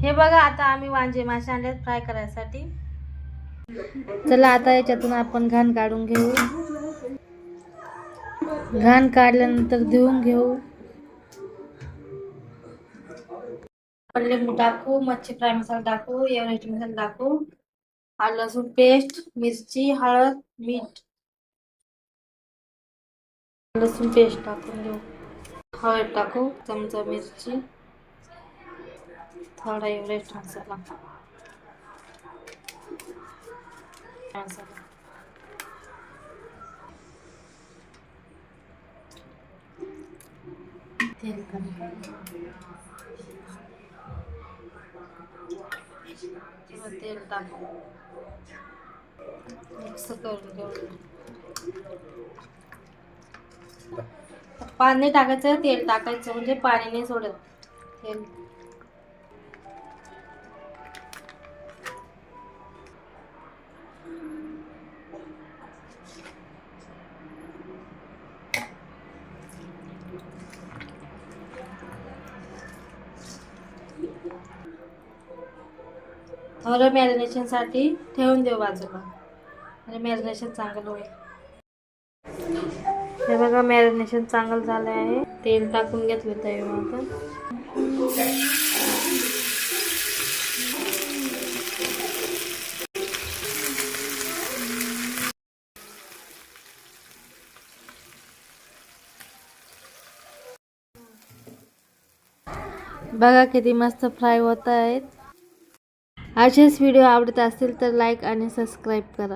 हे बघा आता आम्ही वांजे मासे आणले फ्राय करायसाठी. चला आता याच्यातून आपण घाण काढून घेऊ. घाण काढल्यानंतर धुवून घेऊ. आपण लिंबू टाकू, मच्छी फ्राय मसाला टाकू, एव्हरेस्ट मसाला टाकू, आलं लसूण पेस्ट, मिरची, हळद, मीठ, लसूण पेस्ट टाकून घेऊ. हळद टाकू, चमचा मिरची, थोडा एव्हरेस्ट मसाला, तेल तेल टाकू, मिक्स करून घेऊ. पाणी टाकायचं, तेल टाकायचं, म्हणजे पाणी नाही सोडत तेल. थोडं मॅरिनेशन साठी ठेवून देऊ बाजूला, आणि मॅरिनेशन चांगलं होईल. हे बघा मॅरिनेशन चांगलं झालं आहे. तेल टाकून घेतलं तव्यावर आता. बघा किती मस्त फ्राय होत आहेत. असेच व्हिडिओ आवडत असतील तर लाईक आणि सबस्क्राईब करा.